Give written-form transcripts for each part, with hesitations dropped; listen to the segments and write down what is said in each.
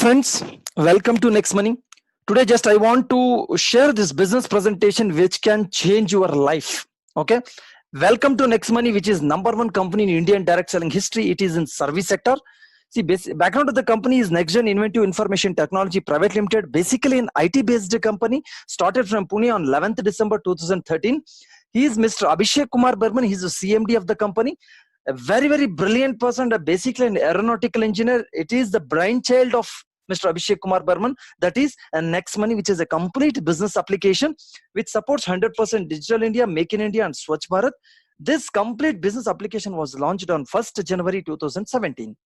friends, welcome to Next Money. Today, just I want to share this business presentation which can change your life. Okay, welcome to Next Money, which is number one company in Indian direct selling history. It is in service sector. See, background of the company is NextGen Inventive Information Technology Private Limited, basically an IT-based company, started from Pune on 11th December 2013. He is Mr. Abhishek Kumar Burman. He is the CMD of the company. A very brilliant person, basically an aeronautical engineer. It is the brainchild of Mr. Abhishek Kumar Burman. That is Next Money, which is a complete business application which supports 100% Digital India, Make in India and Swachh Bharat. This complete business application was launched on 1st January 2017.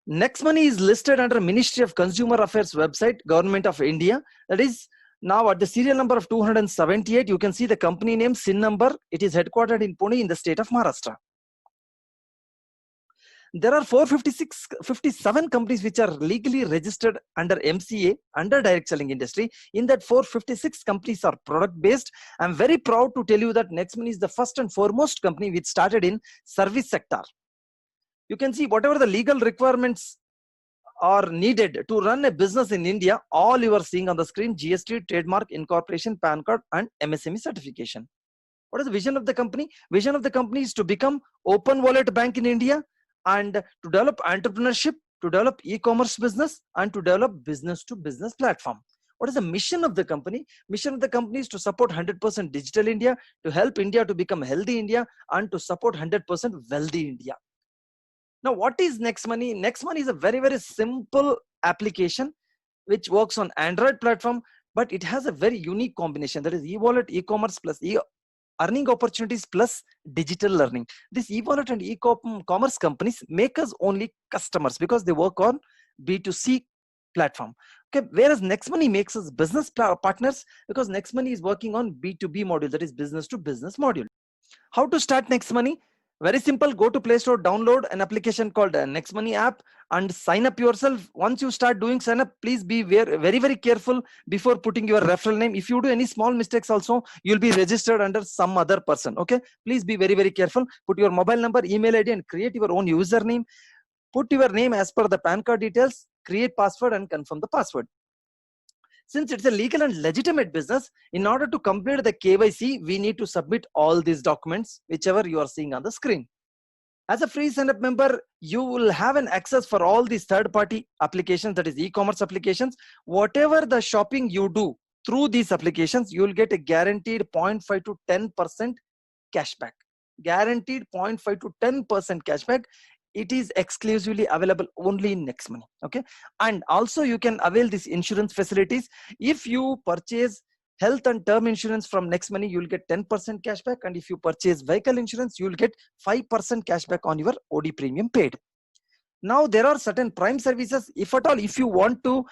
Next Money is listed under Ministry of Consumer Affairs website, Government of India. That is now at the serial number of 278. You can see the company name, SIN number. It is headquartered in Pune in the state of Maharashtra. There are 57 companies which are legally registered under MCA, under direct selling industry. In that 456 companies are product based. I'm very proud to tell you that Next Money is the first and foremost company which started in service sector. You can see whatever the legal requirements are needed to run a business in India, all you are seeing on the screen: GST, trademark, incorporation, PAN card and MSME certification. What is the vision of the company? Vision of the company is to become open wallet bank in India, and to develop entrepreneurship, to develop e-commerce business, and to develop business to business platform. What is the mission of the company? Mission of the company is to support 100% Digital India, to help India to become healthy India, and to support 100% wealthy India. Now, what is Next Money? Next Money is a very simple application which works on Android platform, but it has a very unique combination, that is e-wallet, e-commerce plus earning opportunities plus digital learning. This e-wallet and e-commerce companies make us only customers because they work on B2C platform. Okay, whereas Next Money makes us business partners because Next Money is working on B2B module, that is business to business module. How to start Next Money? Very simple. Go to Play Store, download an application called Next Money app and sign up yourself. Once you start doing sign up, please be very careful before putting your referral name. If you do any small mistakes also, you'll be registered under some other person. Okay, please be very careful. Put your mobile number, email ID and create your own username. Put your name as per the PAN card details, create password and confirm the password. Since it's a legal and legitimate business, in order to complete the KYC, we need to submit all these documents, whichever you are seeing on the screen. As a free sign-up member, you will have an access for all these third-party applications, that is e-commerce applications. Whatever the shopping you do through these applications, you will get a guaranteed 0.5 to 10% cashback. Guaranteed 0.5 to 10% cashback. It is exclusively available only in Next Money. Okay, and also you can avail these insurance facilities. If you purchase health and term insurance from Next Money, you will get 10% cashback, and if you purchase vehicle insurance, you will get 5% cashback on your OD premium paid. Now there are certain Prime services. If at all, if you want to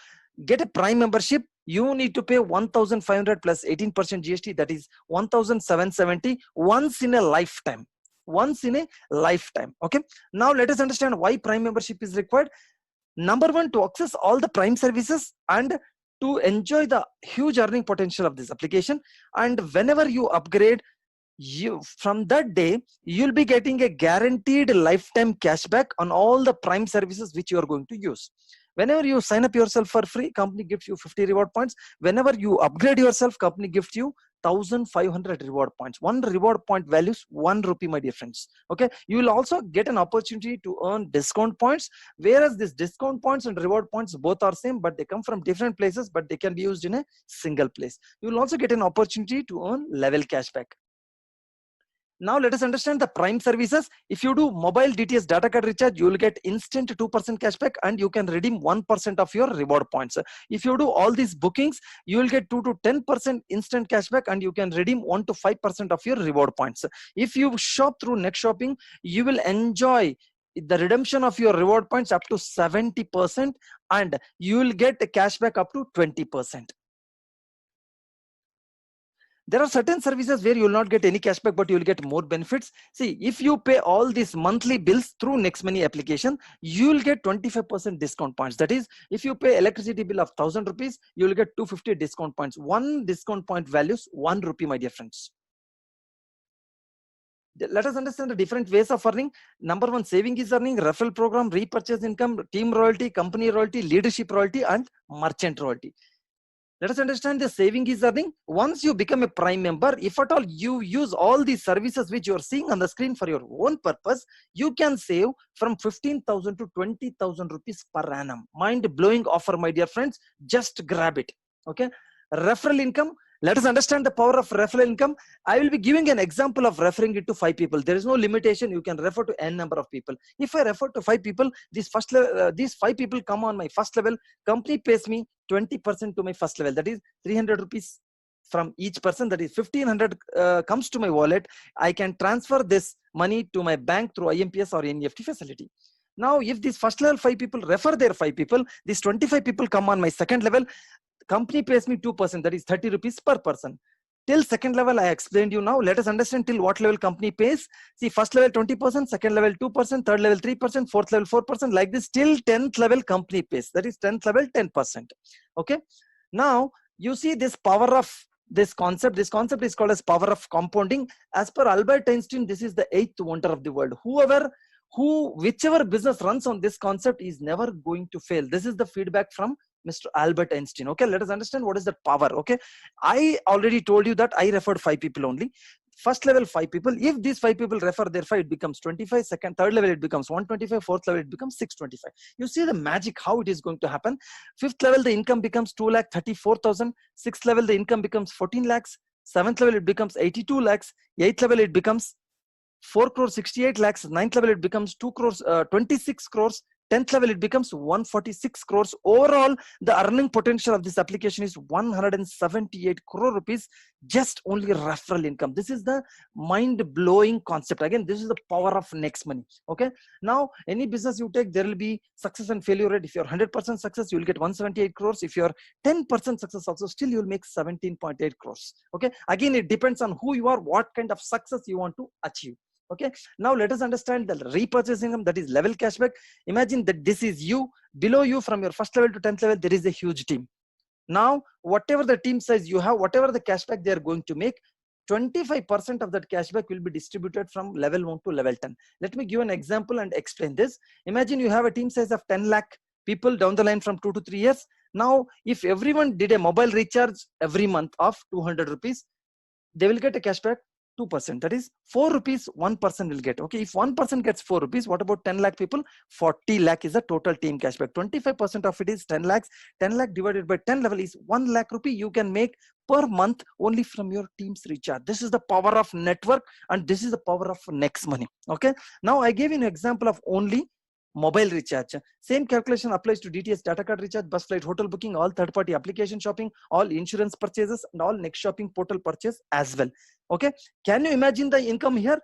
get a Prime membership, you need to pay 1,500 plus 18% GST, that is 1,770 once in a lifetime. Okay, now let us understand why Prime membership is required. Number one, to access all the Prime services and to enjoy the huge earning potential of this application. And whenever you upgrade, from that day you'll be getting a guaranteed lifetime cashback on all the Prime services which you are going to use. Whenever you sign up yourself for free, company gives you 50 reward points. Whenever you upgrade yourself, company gives you 1,500 reward points. One reward point values 1 rupee, my dear friends. Okay, you will also get an opportunity to earn discount points, whereas these discount points and reward points both are same, but they come from different places, but they can be used in a single place. You will also get an opportunity to earn level cashback. Now let us understand the Prime services. If you do mobile DTS data card recharge, you will get instant 2% cashback and you can redeem 1% of your reward points. If you do all these bookings, you will get 2 to 10% instant cashback and you can redeem 1 to 5% of your reward points. If you shop through Next Shopping, you will enjoy the redemption of your reward points up to 70% and you will get a cashback up to 20%. There are certain services where you will not get any cashback, but you will get more benefits. See, if you pay all these monthly bills through Next Money application, you will get 25% discount points. That is, if you pay electricity bill of 1,000 rupees, you will get 250 discount points. One discount point values 1 rupee, my dear friends. Let us understand the different ways of earning. Number one, saving is earning, referral program, repurchase income, team royalty, company royalty, leadership royalty, and merchant royalty. Let us understand the saving is earning. Once you become a prime member, if at all you use all these services which you are seeing on the screen for your own purpose, you can save from 15,000 to 20,000 rupees per annum. Mind blowing offer, my dear friends. Just grab it. Okay. Referral income. Let us understand the power of referral income. I will be giving an example of referring it to 5 people. There is no limitation. You can refer to n number of people. If I refer to 5 people, these 5 people come on my first level. Company pays me 20% to my first level. That is 300 rupees from each person. That is 1500 comes to my wallet. I can transfer this money to my bank through IMPS or NEFT facility. Now, if these first level 5 people refer their 5 people, these 25 people come on my second level. Company pays me 2%, that is 30 rupees per person. Till second level, I explained you now. Let us understand till what level company pays. See, first level 20%, second level 2%, third level 3%, fourth level 4%, like this till 10th level company pays. That is 10th level 10%. Okay. Now, you see this power of this concept. This concept is called as power of compounding. As per Albert Einstein, this is the 8th wonder of the world. Whichever business runs on this concept is never going to fail. This is the feedback from Mr. Albert Einstein. Okay, let us understand what is that power. Okay, I already told you that I referred 5 people only. First level 5 people. If these 5 people refer their 5, it becomes 25. Third level it becomes 125. Fourth level it becomes 625. You see the magic how it is going to happen. Fifth level the income becomes 2,34,000. Sixth level the income becomes 14 lakhs. Seventh level it becomes 82 lakhs. Eighth level it becomes 4 crores 68 lakhs. Ninth level it becomes 2 crores 26 crores. 10th level it becomes 146 crores. Overall, the earning potential of this application is 178 crore rupees, just only referral income. This is the mind-blowing concept. Again, this is the power of next money. Okay. Now, any business you take, there will be success and failure rate. If you're 100% success, you will get 178 crores. If you're 10% success also, still you will make 17.8 crores. Okay. Again, it depends on who you are, what kind of success you want to achieve. Okay, now let us understand the repurchase income, that is level cashback. Imagine that this is you. Below you, from your first level to 10th level, there is a huge team. Now, whatever the team size you have, whatever the cashback they are going to make, 25% of that cashback will be distributed from level 1 to level 10. Let me give an example and explain this. Imagine you have a team size of 10 lakh people down the line from 2 to 3 years. Now, if everyone did a mobile recharge every month of 200 rupees, they will get a cashback 2%. That is 4 rupees 1% will get. Okay, if 1% gets 4 rupees, what about 10 lakh people? 40 lakh is the total team cashback. 25% of it is 10 lakhs. 10 lakh divided by 10 level is 1 lakh rupee you can make per month only from your team's recharge. This is the power of network, and this is the power of next money. Okay, now I gave you an example of only mobile recharge. Same calculation applies to DTS, data card recharge, bus, flight, hotel booking, all third-party application shopping, all insurance purchases, and all next shopping portal purchase as well. Okay, can you imagine the income here?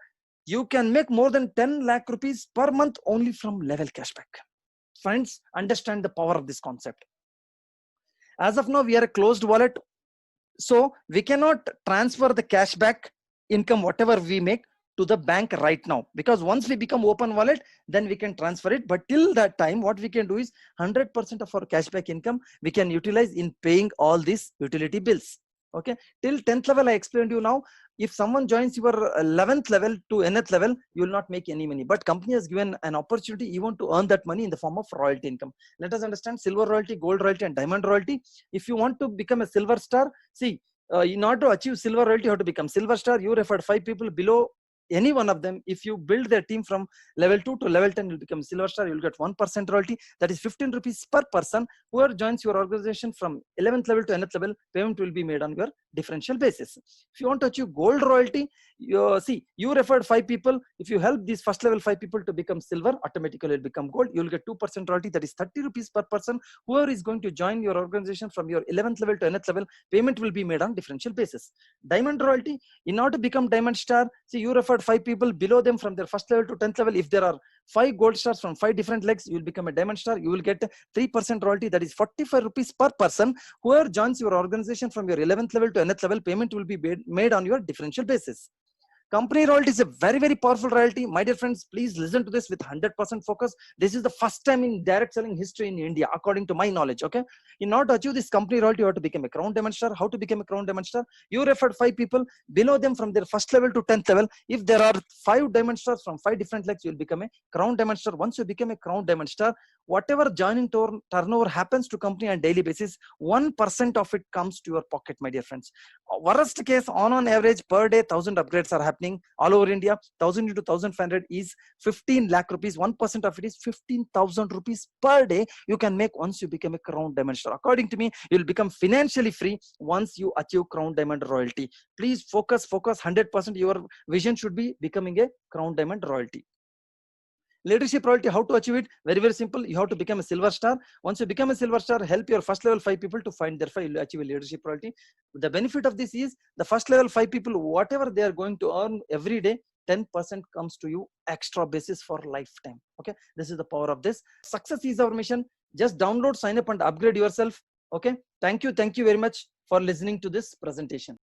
You can make more than 10 lakh rupees per month only from level cashback. Friends, understand the power of this concept. As of now, we are a closed wallet, so we cannot transfer the cashback income, whatever we make, to the bank right now, because once we become open wallet, then we can transfer it. But till that time, what we can do is 100% of our cashback income we can utilize in paying all these utility bills. Okay, till 10th level I explained you. Now, if someone joins your 11th level to nth level, you will not make any money, but company has given an opportunity even to earn that money in the form of royalty income. Let us understand silver royalty, gold royalty, and diamond royalty. If you want to become a silver star, see, in order to achieve silver royalty, you have to become silver star. You referred 5 people below any one of them. If you build their team from level 2 to level 10, you'll become silver star. You'll get 1% royalty. That is 15 rupees per person. Whoever joins your organization from 11th level to nth level, payment will be made on your differential basis. If you want to achieve gold royalty, you referred 5 people. If you help these first level 5 people to become silver, automatically it'll become gold. You'll get 2% royalty. That is 30 rupees per person. Whoever is going to join your organization from your 11th level to nth level, payment will be made on differential basis. Diamond royalty, in order to become diamond star, see, you referred 5 people, below them from their first level to 10th level. If there are 5 gold stars from 5 different legs, you will become a diamond star. You will get 3% royalty. That is 45 rupees per person. Whoever joins your organization from your 11th level to nth level, payment will be made on your differential basis. Company royalty is a very, very powerful royalty. My dear friends, please listen to this with 100% focus. This is the first time in direct selling history in India, according to my knowledge. Okay. In order to achieve this company royalty, you have to become a crown diamond star. How to become a crown diamond star? You referred 5 people, below them from their first level to 10th level. If there are 5 diamond stars from 5 different legs, you will become a crown diamond star. Once you become a crown diamond star, whatever joining turnover happens to company on daily basis, 1% of it comes to your pocket, my dear friends. Worst case, on average per day, 1,000 upgrades are happening all over India. 1,000 into 1,500 is 15 lakh rupees. 1% of it is 15,000 rupees per day you can make once you become a crown diamond star. According to me, you'll become financially free once you achieve crown diamond royalty. Please focus 100%. Your vision should be becoming a crown diamond royalty. Leadership royalty, how to achieve it? Very, very simple. You have to become a silver star. Once you become a silver star, help your first level 5 people to find their 5, you'll achieve a leadership royalty. The benefit of this is the first level 5 people, whatever they are going to earn every day, 10% comes to you extra basis for lifetime. Okay, this is the power of this. Success is our mission. Just download, sign up and upgrade yourself. Okay, thank you very much for listening to this presentation.